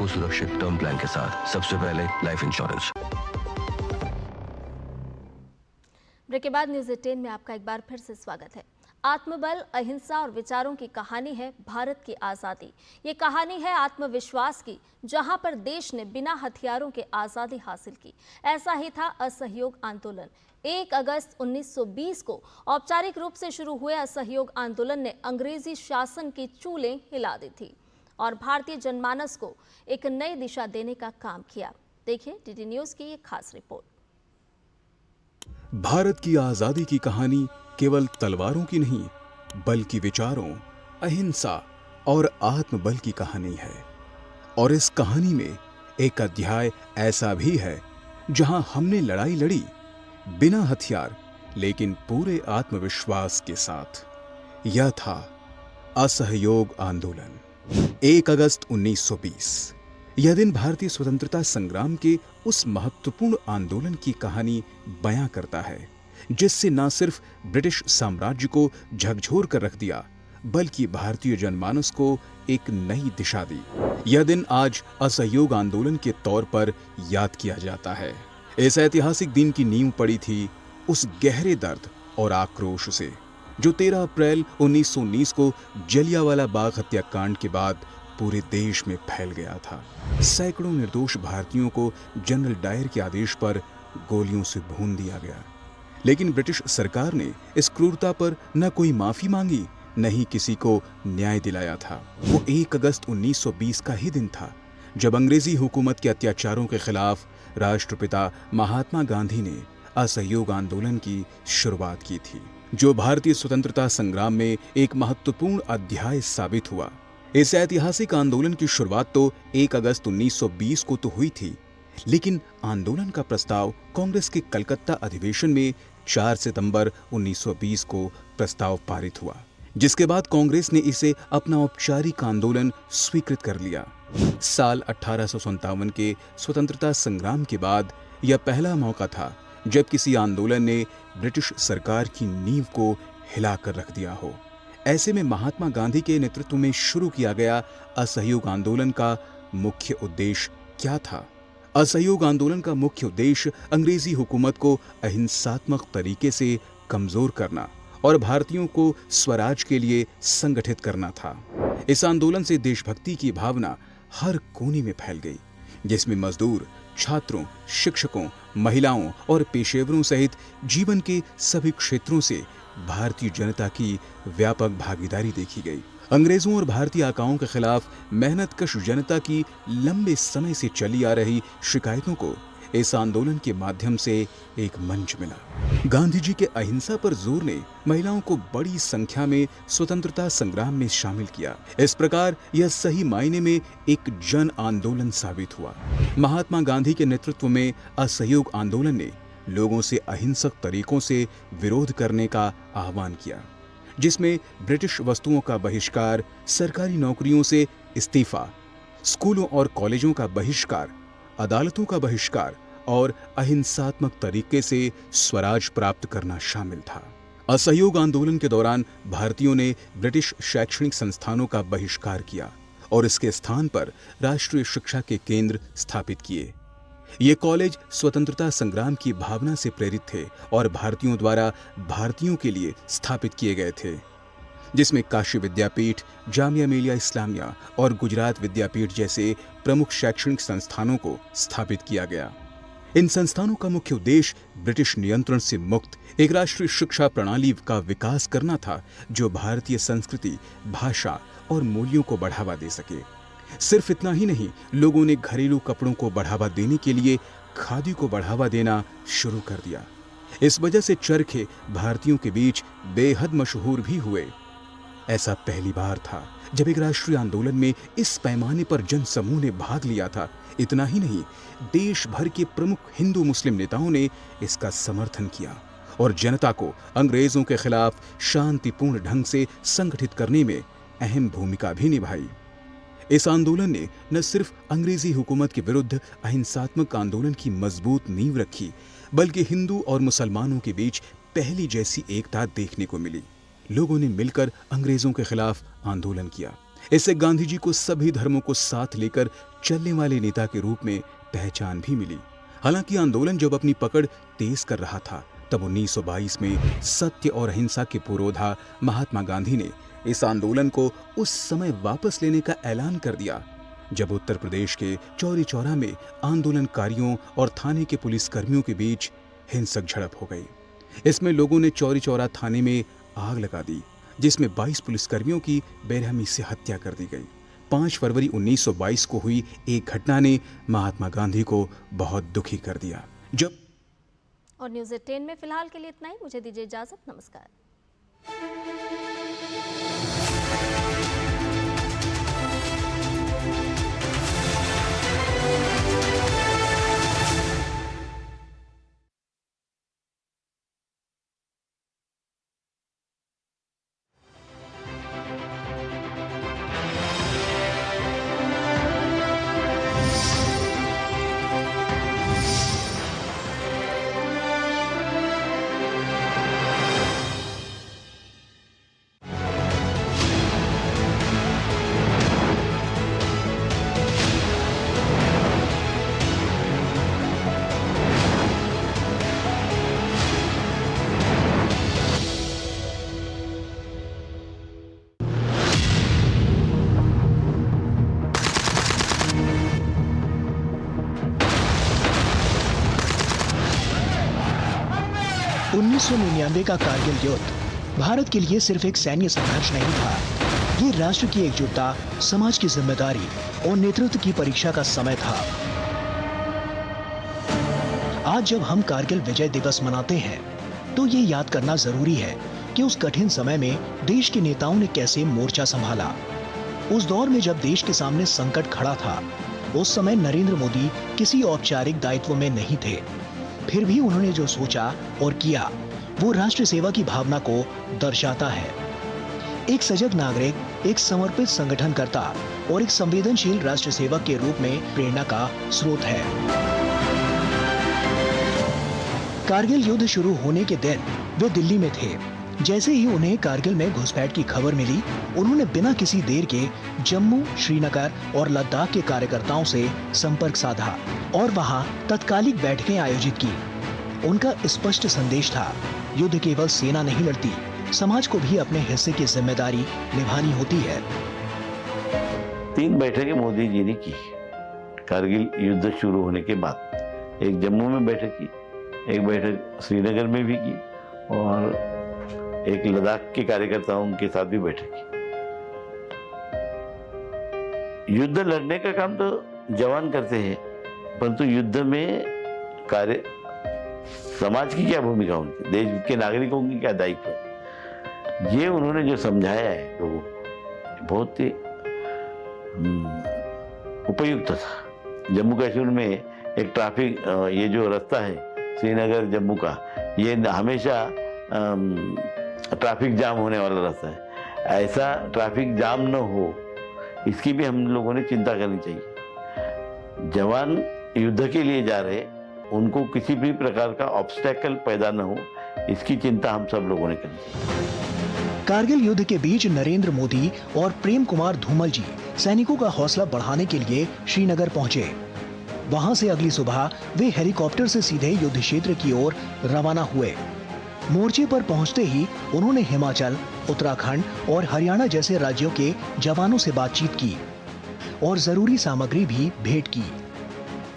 आपको सुरक्षित term plan के साथ। सबसे पहले लाइफ इंश्योरेंस। ब्रेक के बाद न्यूज़ 18 में आपका एक बार फिर से स्वागत है। आत्मबल, अहिंसा और विचारों की कहानी है भारत की आज़ादी। ये कहानी है आत्मविश्वास की, जहां पर देश ने बिना हथियारों के आज़ादी हासिल की। ऐसा ही था असहयोग आंदोलन। 1 अगस्त 1920 को औपचारिक रूप से शुरू हुए असहयोग आंदोलन ने अंग्रेजी शासन की चूलें हिला दी थी और भारतीय जनमानस को एक नई दिशा देने का काम किया। देखिए डीडी न्यूज़ की ये खास रिपोर्ट। भारत की आजादी की कहानी केवल तलवारों की नहीं, बल्कि विचारों, अहिंसा और आत्मबल की कहानी है। और इस कहानी में एक अध्याय ऐसा भी है जहां हमने लड़ाई लड़ी बिना हथियार, लेकिन पूरे आत्मविश्वास के साथ। यह था असहयोग आंदोलन। 1 अगस्त 1920। यह दिन भारतीय स्वतंत्रता संग्राम के उस महत्वपूर्ण आंदोलन की कहानी बयां करता है जिससे न सिर्फ ब्रिटिश साम्राज्य को झकझोर कर रख दिया, बल्कि भारतीय जनमानस को एक नई दिशा दी। यह दिन आज असहयोग आंदोलन के तौर पर याद किया जाता है। इस ऐतिहासिक दिन की नींव पड़ी थी उस गहरे दर्द और आक्रोश से जो 13 अप्रैल 1919 को जलियांवाला बाग हत्याकांड के बाद पूरे देश में फैल गया था। सैकड़ों निर्दोष भारतीयों को जनरल डायर के आदेश पर गोलियों से भून दिया गया, लेकिन ब्रिटिश सरकार ने इस क्रूरता पर न कोई माफी मांगी, न ही किसी को न्याय दिलाया था। वो 1 अगस्त 1920 का ही दिन था जब अंग्रेजी हुकूमत के अत्याचारों के खिलाफ राष्ट्रपिता महात्मा गांधी ने असहयोग आंदोलन की शुरुआत की थी, जो भारतीय स्वतंत्रता संग्राम में एक महत्वपूर्ण अध्याय साबित हुआ। इस ऐतिहासिक आंदोलन की शुरुआत तो 1 अगस्त 1920 को तो हुई थी, लेकिन आंदोलन का प्रस्ताव कांग्रेस के कलकत्ता अधिवेशन में 4 सितंबर 1920 को प्रस्ताव पारित हुआ, जिसके बाद कांग्रेस ने इसे अपना औपचारिक आंदोलन स्वीकृत कर लिया। साल 1857 के स्वतंत्रता संग्राम के बाद यह पहला मौका था जब किसी आंदोलन ने ब्रिटिश सरकार की नींव को हिलाकर रख दिया हो। ऐसे में महात्मा गांधी के नेतृत्व में शुरू किया गया असहयोग आंदोलन का मुख्य उद्देश्य क्या था? असहयोग आंदोलन का मुख्य उद्देश्य अंग्रेजी हुकूमत को अहिंसात्मक तरीके से कमजोर करना और भारतीयों को स्वराज के लिए संगठित करना था। इस आंदोलन से देशभक्ति की भावना हर कोने में फैल गई, जिसमें मजदूर, छात्रों, शिक्षकों, महिलाओं और पेशेवरों सहित जीवन के सभी क्षेत्रों से भारतीय जनता की व्यापक भागीदारी देखी गई। अंग्रेजों और भारतीय आकाओं के खिलाफ मेहनतकश जनता की लंबे समय से चली आ रही शिकायतों को इस आंदोलन के माध्यम से एक मंच मिला। गांधी जी के अहिंसा पर जोर ने महिलाओं को बड़ी संख्या में स्वतंत्रता संग्राम में शामिल किया। इस प्रकार यह सही मायने में एक जन आंदोलन साबित हुआ। महात्मा गांधी के नेतृत्व में असहयोग आंदोलन ने लोगों से अहिंसक तरीकों से विरोध करने का आह्वान किया, जिसमें ब्रिटिश वस्तुओं का बहिष्कार, सरकारी नौकरियों से इस्तीफा, स्कूलों और कॉलेजों का बहिष्कार, अदालतों का बहिष्कार और अहिंसात्मक तरीके से स्वराज प्राप्त करना शामिल था। असहयोग आंदोलन के दौरान भारतीयों ने ब्रिटिश शैक्षणिक संस्थानों का बहिष्कार किया और इसके स्थान पर राष्ट्रीय शिक्षा के केंद्र स्थापित किए। ये कॉलेज स्वतंत्रता संग्राम की भावना से प्रेरित थे और भारतीयों द्वारा भारतीयों के लिए स्थापित किए गए थे, जिसमें काशी विद्यापीठ, जामिया मिलिया इस्लामिया और गुजरात विद्यापीठ जैसे प्रमुख शैक्षणिक संस्थानों को स्थापित किया गया। इन संस्थानों का मुख्य उद्देश्य ब्रिटिश नियंत्रण से मुक्त एक राष्ट्रीय शिक्षा प्रणाली का विकास करना था, जो भारतीय संस्कृति, भाषा और मूल्यों को बढ़ावा दे सके। सिर्फ इतना ही नहीं, लोगों ने घरेलू कपड़ों को बढ़ावा देने के लिए खादी को बढ़ावा देना शुरू कर दिया। इस वजह से चरखे भारतीयों के बीच बेहद मशहूर भी हुए। ऐसा पहली बार था जब एक राष्ट्रीय आंदोलन में इस पैमाने पर जन समूह ने भाग लिया था। इतना ही नहीं, देश भर के प्रमुख हिंदू मुस्लिम नेताओं ने इसका समर्थन किया और जनता को अंग्रेजों के खिलाफ शांतिपूर्ण ढंग से संगठित करने में अहम भूमिका भी निभाई। इस आंदोलन ने न सिर्फ अंग्रेजी हुकूमत के विरुद्ध अहिंसात्मक आंदोलन की मजबूत नींव रखी, बल्कि हिंदू और मुसलमानों के बीच पहली जैसी एकता देखने को मिली। लोगों ने मिलकर अंग्रेजों के खिलाफ आंदोलन किया। इससे गांधी जी को सभी धर्मों को साथ लेकर चलने वाले नेता के रूप में पहचान भी मिली। हालांकि आंदोलन जब अपनी पकड़ तेज कर रहा था, तब 1922 में सत्य और अहिंसा के पुरोधा महात्मा गांधी ने इस आंदोलन को उस समय वापस लेने का ऐलान कर दिया, जब उत्तर प्रदेश के चौरी चौरा में आंदोलनकारियों और थाने के पुलिसकर्मियों के बीच हिंसक झड़प हो गई। इसमें लोगों ने चौरी चौरा थाने में आग लगा दी, जिसमें 22 पुलिसकर्मियों की बेरहमी से हत्या कर दी गई। 5 फरवरी 1922 को हुई एक घटना ने महात्मा गांधी को बहुत दुखी कर दिया। जब और न्यूज़ 18 में फिलहाल के लिए इतना ही। मुझे दीजिए इजाजत। नमस्कार। उन्नीस का कारगिल युद्ध भारत के लिए सिर्फ एक सैन्य संघर्ष नहीं था। ये राष्ट्र की एकजुटता, समाज की जिम्मेदारी और नेतृत्व की परीक्षा का समय था। आज जब हम कारगिल विजय दिवस मनाते हैं, तो ये याद करना जरूरी है कि उस कठिन समय में देश के नेताओं ने कैसे मोर्चा संभाला। उस दौर में जब देश के सामने संकट खड़ा था, उस समय नरेंद्र मोदी किसी औपचारिक दायित्व में नहीं थे। फिर भी उन्होंने जो सोचा और किया, वो राष्ट्र सेवा की भावना को दर्शाता है। एक सजग नागरिक, एक समर्पित संगठनकर्ता और एक संवेदनशील राष्ट्र सेवक के रूप में प्रेरणा का स्रोत है। कारगिल युद्ध शुरू होने के दिन वे दिल्ली में थे। जैसे ही उन्हें कारगिल में घुसपैठ की खबर मिली, उन्होंने बिना किसी देर के जम्मू, श्रीनगर और लद्दाख के कार्यकर्ताओं से संपर्क साधा और वहां तत्कालिक बैठकें आयोजित की। उनका स्पष्ट संदेश था, युद्ध केवल सेना नहीं लड़ती, समाज को भी अपने हिस्से की जिम्मेदारी निभानी होती है। 3 बैठकें मोदी जी ने की कारगिल युद्ध शुरू होने के बाद। एक जम्मू में बैठक की, एक बैठक श्रीनगर में भी की और एक लद्दाख के कार्यकर्ताओं के साथ भी बैठक की। युद्ध लड़ने का काम तो जवान करते हैं, परंतु युद्ध में कार्य समाज की क्या भूमिका, उनकी देश के नागरिकों की क्या दायित्व है, ये उन्होंने जो समझाया है लोगों को, बहुत ही उपयुक्त था। जम्मू कश्मीर में एक ट्रैफिक, ये जो रास्ता है श्रीनगर जम्मू का, ये हमेशा ट्रैफिक जाम होने वाला रास्ता है। ऐसा ट्रैफिक जाम न हो, इसकी भी हम लोगों ने चिंता करनी चाहिए। जवान युद्ध के लिए जा रहे, उनको किसी भी प्रकार का ऑब्स्टेकल पैदा न हो, इसकी चिंता हम सब लोगों ने करनी चाहिए। कारगिल युद्ध के बीच नरेंद्र मोदी और प्रेम कुमार धूमल जी सैनिकों का हौसला बढ़ाने के लिए श्रीनगर पहुंचे। वहां से अगली सुबह वे हेलीकॉप्टर से सीधे युद्ध क्षेत्र की ओर रवाना हुए। मोर्चे पर पहुंचते ही उन्होंने हिमाचल, उत्तराखंड और हरियाणा जैसे राज्यों के जवानों से बातचीत की और जरूरी सामग्री भी भेंट की।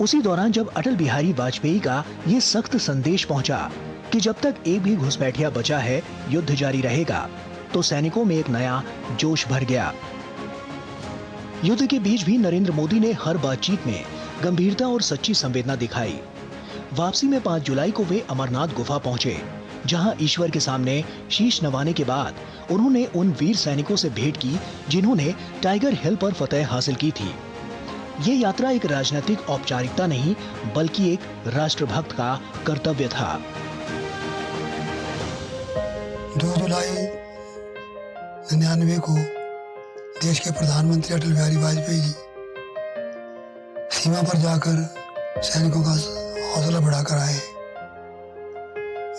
उसी दौरान जब अटल बिहारी वाजपेयी का ये सख्त संदेश पहुंचा कि जब तक एक भी घुसपैठिया बचा है, युद्ध जारी रहेगा, तो सैनिकों में एक नया जोश भर गया। युद्ध के बीच भी नरेंद्र मोदी ने हर बातचीत में गंभीरता और सच्ची संवेदना दिखाई। वापसी में 5 जुलाई को वे अमरनाथ गुफा पहुंचे, जहां ईश्वर के सामने शीश नवाने के बाद उन्होंने उन वीर सैनिकों से भेंट की जिन्होंने टाइगर हिल पर फतह हासिल की थी। ये यात्रा एक राजनीतिक औपचारिकता नहीं, बल्कि एक राष्ट्रभक्त का कर्तव्य था। 2 जुलाई 99 को देश के प्रधानमंत्री अटल बिहारी वाजपेयी जी सीमा पर जाकर सैनिकों का हौसला बढ़ाकर आए।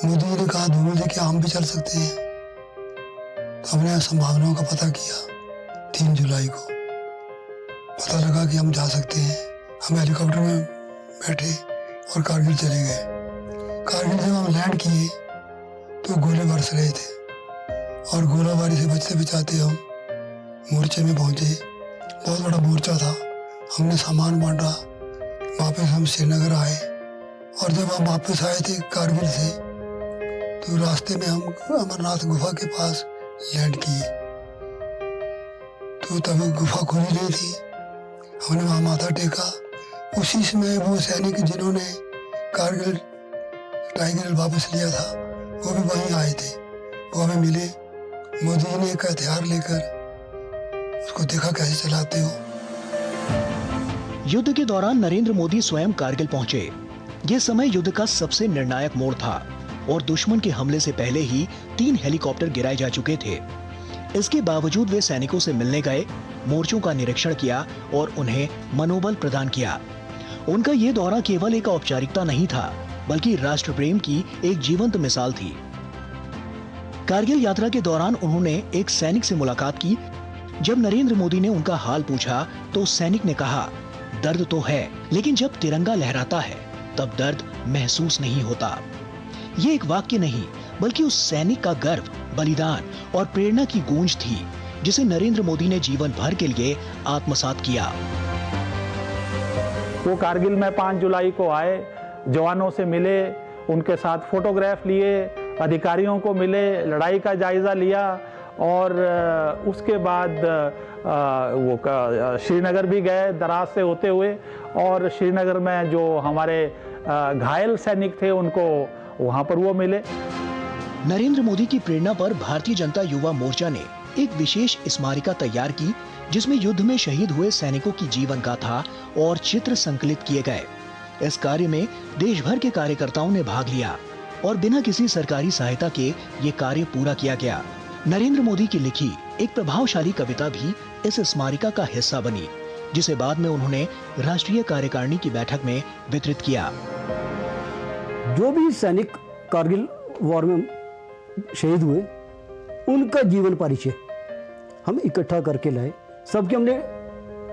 मोदी जी ने कहा, धूमल जी क्या हम भी चल सकते हैं? तो हमने संभावनाओं का पता किया 3 जुलाई को पता लगा कि हम जा सकते हैं। हम हेलीकॉप्टर में बैठे और कारगिल चले गए। कारगिल जब हम लैंड किए तो गोले बरस रहे थे और गोलाबारी से बचते बचाते हम मोर्चे में पहुंचे। बहुत बड़ा मोर्चा था। हमने सामान बांटा, वापस हम श्रीनगर आए और जब हम वापस आए थे कारगिल से तो रास्ते में हम अमरनाथ गुफा के पास लैंड किए। तो तब गुफा खुली नहीं थी, हमने वहाँ माथा टेका। उसी समय वो सैनिक जिन्होंने कारगिल टाइगर वापस लिया था वो भी वहीं आए थे। वो हमें मिले। मोदी जी ने एक हथियार लेकर उसको देखा कैसे चलाते हो। युद्ध के दौरान नरेंद्र मोदी स्वयं कारगिल पहुंचे। ये समय युद्ध का सबसे निर्णायक मोड़ था और दुश्मन के हमले से पहले ही 3 हेलीकॉप्टर गिराए जा चुके थे। इसके बावजूद वे सैनिकों से मिलने गए, मोर्चों का निरीक्षण किया और उन्हें मनोबल प्रदान किया। उनका ये दौरा केवल एक औपचारिकता नहीं था, बल्कि राष्ट्र प्रेम की एक जीवंत मिसाल थी। कारगिल यात्रा के दौरान उन्होंने एक सैनिक से मुलाकात की। जब नरेंद्र मोदी ने उनका हाल पूछा तो सैनिक ने कहा, दर्द तो है, लेकिन जब तिरंगा लहराता है तब दर्द महसूस नहीं होता। ये एक वाक्य नहीं, बल्कि उस सैनिक का गर्व, बलिदान और प्रेरणा की गूंज थी, जिसे नरेंद्र मोदी ने जीवन भर के लिए आत्मसात किया। वो कारगिल में 5 जुलाई को आए, जवानों से मिले, उनके साथ फोटोग्राफ लिए, अधिकारियों को मिले, लड़ाई का जायजा लिया और उसके बाद वो श्रीनगर भी गए दराज से होते हुए और श्रीनगर में जो हमारे घायल सैनिक थे उनको वहां पर वो मिले। नरेंद्र मोदी की प्रेरणा पर भारतीय जनता युवा मोर्चा ने एक विशेष स्मारिका तैयार की, जिसमें युद्ध में शहीद हुए सैनिकों की जीवन गाथा और चित्र संकलित किए गए। इस कार्य में देश भर के कार्यकर्ताओं ने भाग लिया और बिना किसी सरकारी सहायता के ये कार्य पूरा किया गया। नरेंद्र मोदी की लिखी एक प्रभावशाली कविता भी इस स्मारिका का हिस्सा बनी, जिसे बाद में उन्होंने राष्ट्रीय कार्यकारिणी की बैठक में वितरित किया। जो भी सैनिक कारगिल वॉर में शहीद हुए उनका जीवन परिचय हम इकट्ठा करके लाए। सबके हमने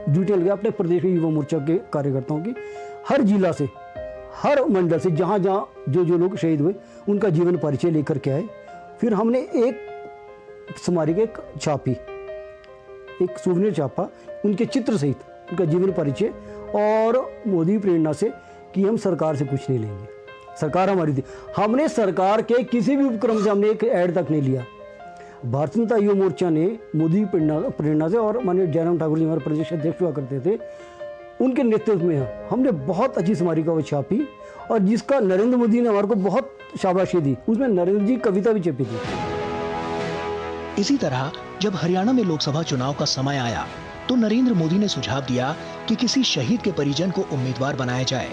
डिटेल लिया अपने प्रदेश में युवा मोर्चा के कार्यकर्ताओं की, हर जिला से, हर मंडल से, जहाँ जहाँ जो लोग शहीद हुए उनका जीवन परिचय लेकर के आए। फिर हमने एक स्मारिका छापी, एक सुवनीर छापा उनके चित्र सहित, उनका जीवन परिचय और मोदी प्रेरणा से कि हम सरकार से कुछ नहीं लेंगे, सरकार हमारी थी। हमने सरकार के किसी भी उपक्रम से हमने एक ऐड तक नहीं लिया। भारतीय जनता युवा मोर्चा ने मोदी प्रेरणा से और माननीय जयराम ठाकुर जी हमारे प्रदेश अध्यक्ष हुआ करते थे, उनके नेतृत्व में हमने बहुत अच्छी स्मारिका वो छापी और जिसका नरेंद्र मोदी ने हमारे को बहुत शाबाशी दी। उसमें नरेंद्र जी कविता भी छपी थी। इसी तरह जब हरियाणा में लोकसभा चुनाव का समय आया तो नरेंद्र मोदी ने सुझाव दिया कि किसी शहीद के परिजन को उम्मीदवार बनाया जाए।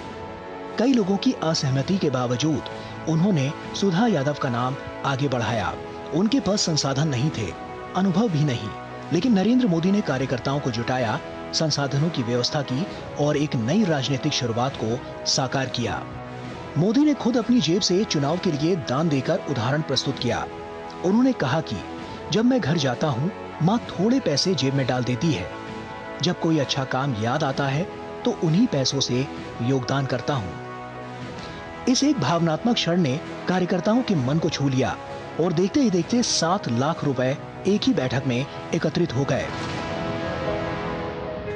कई लोगों की असहमति के बावजूद उन्होंने सुधा यादव का नाम आगे बढ़ाया। उनके पास संसाधन नहीं थे, अनुभव भी नहीं, लेकिन नरेंद्र मोदी ने कार्यकर्ताओं को जुटाया, संसाधनों की व्यवस्था की और एक नई राजनीतिक शुरुआत को साकार किया। मोदी ने खुद अपनी जेब से चुनाव के लिए दान देकर उदाहरण प्रस्तुत किया। उन्होंने कहा कि जब मैं घर जाता हूँ, माँ थोड़े पैसे जेब में डाल देती है। जब कोई अच्छा काम याद आता है तो उन्हीं पैसों से योगदान करता हूँ। इस एक भावनात्मक क्षण ने कार्यकर्ताओं के मन को छू लिया और देखते ही देखते 7 लाख रुपए एक ही बैठक में एकत्रित हो गए।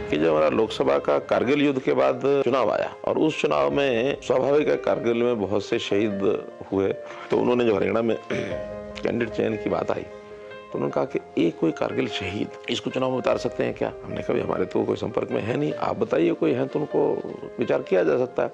कि जब हमारा लोकसभा का कारगिल युद्ध के बाद चुनाव आया और उस चुनाव में स्वाभाविक है कारगिल में बहुत से शहीद हुए, तो उन्होंने जो हरियाणा में कैंडिडेट चयन की बात आई तो उन्होंने कहा कि एक कोई कारगिल शहीद, इसको चुनाव में उतार सकते हैं क्या? हमने कहा हमारे तो कोई संपर्क में है नहीं, आप बताइए कोई है तो उनको विचार किया जा सकता है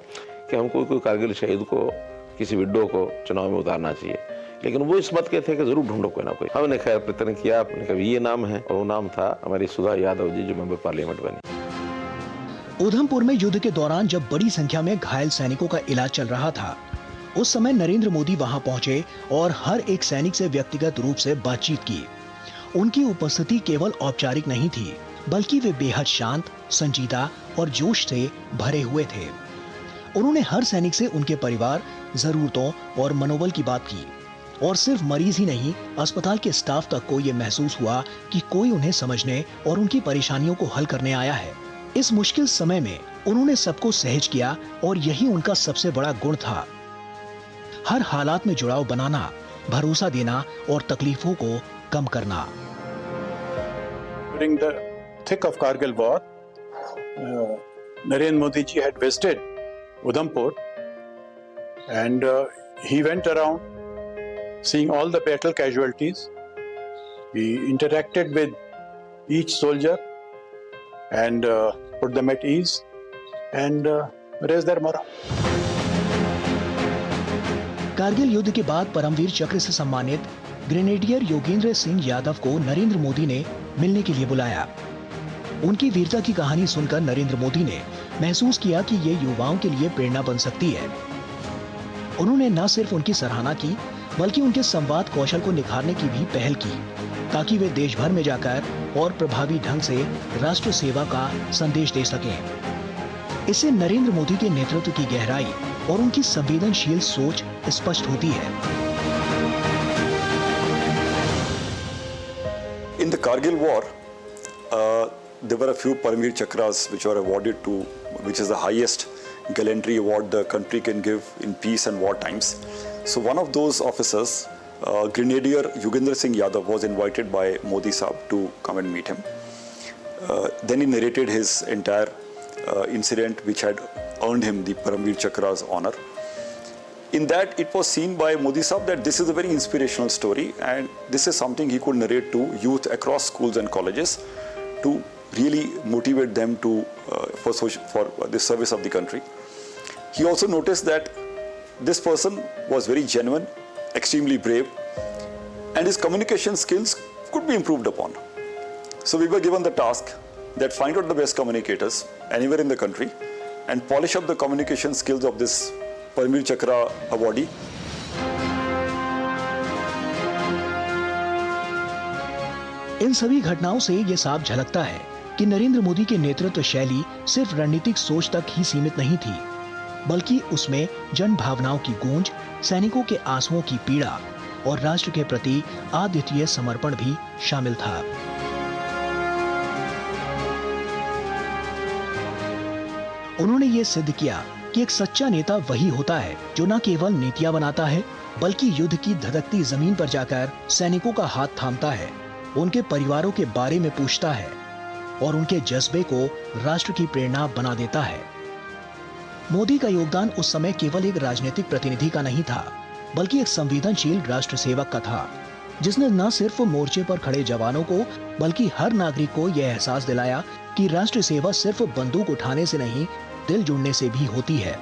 कि हम कोई कारगिल शहीद को, किसी विडो को चुनाव में उतारना चाहिए। लेकिन वो इस मत के थे कि जरूर ढूंढो कोई ना कोई। हमने खैर प्रयत्न किया, अपने कभी ये नाम है और वो नाम था हमारी सुधा यादव जी जो मेंबर पार्लियामेंट बनी। उधमपुर में युद्ध के दौरान जब बड़ी संख्या में घायल सैनिकों का इलाज चल रहा था, उस समय नरेंद्र मोदी वहां पहुंचे और हर एक सैनिक से व्यक्तिगत रूप से बातचीत की। उनकी उपस्थिति केवल औपचारिक नहीं थी, बल्कि वे बेहद शांत, संजीदा और जोश से भरे हुए थे। उन्होंने हर सैनिक से उनके परिवार, जरूरतों और मनोबल की बात की। और सिर्फ मरीज ही नहीं, अस्पताल के स्टाफ तक को ये महसूस हुआ कि कोई उन्हें समझने और उनकी परेशानियों को हल करने आया है। इस मुश्किल समय में उन्होंने सबको सहज किया और यही उनका सबसे बड़ा गुण था। हर हालात में जुड़ाव बनाना, भरोसा देना और तकलीफों को कम करना। During the thick of Kargil war, Narendra Modi ji had visited Udhampur, and he went around seeing all the battle casualties. He interacted with each soldier and put them at ease and raised their morale. Kargil युद्ध के बाद परमवीर चक्र से सम्मानित grenadier Yogendra Singh Yadav को नरेंद्र मोदी ने मिलने के लिए बुलाया। उनकी वीरता की कहानी सुनकर नरेंद्र मोदी ने महसूस किया कि ये युवाओं के लिए प्रेरणा बन सकती है। उन्होंने न सिर्फ उनकी सराहना की, बल्कि उनके संवाद कौशल को निखारने की भी पहल की, ताकि वे देश भर में जाकर और प्रभावी ढंग से राष्ट्र सेवा का संदेश दे सकें। इससे नरेंद्र मोदी के नेतृत्व की गहराई और उनकी संवेदनशील सोच स्पष्ट होती है। In the Kargil war, there were a few Paramveer Chakras which were awarded to, which is the highest gallantry award the country can give in peace and war times. So one of those officers, Grenadier Yogendra Singh Yadav, was invited by Modi Saab to come and meet him. Then he narrated his entire incident which had earned him the Paramveer Chakra's honor. In that, it was seen by Modi Saab that this is a very inspirational story, and this is something he could narrate to youth across schools and colleges to really motivate them to for the service of the country. He also noticed that this person was very genuine, extremely brave, and his communication skills could be improved upon. So we were given the task that find out the best communicators anywhere in the country and polish up the communication skills of this Paramveer Chakra awardee. इन सभी घटनाओं से ये साफ झलकता है कि नरेंद्र मोदी की नेतृत्व शैली सिर्फ रणनीतिक सोच तक ही सीमित नहीं थी, बल्कि उसमें जन भावनाओं की गूंज, सैनिकों के आंसुओं की पीड़ा और राष्ट्र के प्रति अद्वितीय समर्पण भी शामिल था। उन्होंने ये सिद्ध किया कि एक सच्चा नेता वही होता है जो न केवल नीतियां बनाता है, बल्कि युद्ध की धधकती जमीन पर जाकर सैनिकों का हाथ थामता है, उनके परिवारों के बारे में पूछता है और उनके जज्बे को राष्ट्र की प्रेरणा बना देता है। मोदी का योगदान उस समय केवल एक राजनीतिक प्रतिनिधि का नहीं था, बल्कि एक संवेदनशील राष्ट्र सेवक का था, जिसने न सिर्फ मोर्चे पर खड़े जवानों को, बल्कि हर नागरिक को यह एहसास दिलाया कि राष्ट्र सेवा सिर्फ बंदूक उठाने से नहीं, दिल जुड़ने से भी होती है।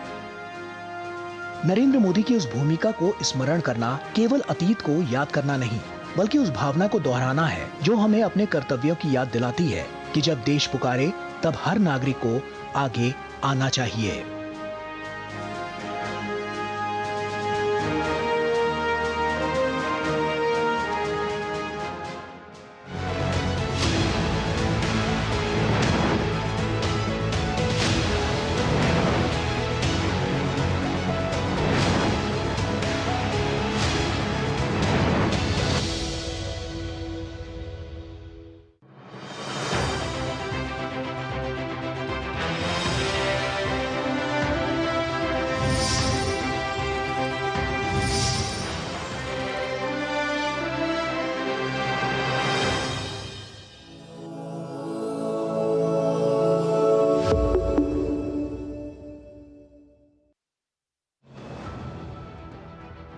नरेंद्र मोदी की इस भूमिका को स्मरण करना केवल अतीत को याद करना नहीं, बल्कि उस भावना को दोहराना है जो हमें अपने कर्तव्यों की याद दिलाती है कि जब देश पुकारे तब हर नागरिक को आगे आना चाहिए।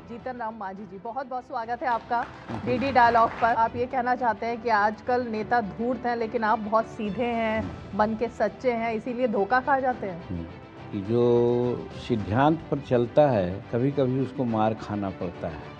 जीतन राम मांझी जी, बहुत बहुत स्वागत है आपका डीडी डायलॉग पर। आप ये कहना चाहते हैं कि आजकल नेता धूर्त हैं, लेकिन आप बहुत सीधे हैं, मन के सच्चे हैं, इसीलिए धोखा खा जाते हैं। जो सिद्धांत पर चलता है, कभी कभी उसको मार खाना पड़ता है।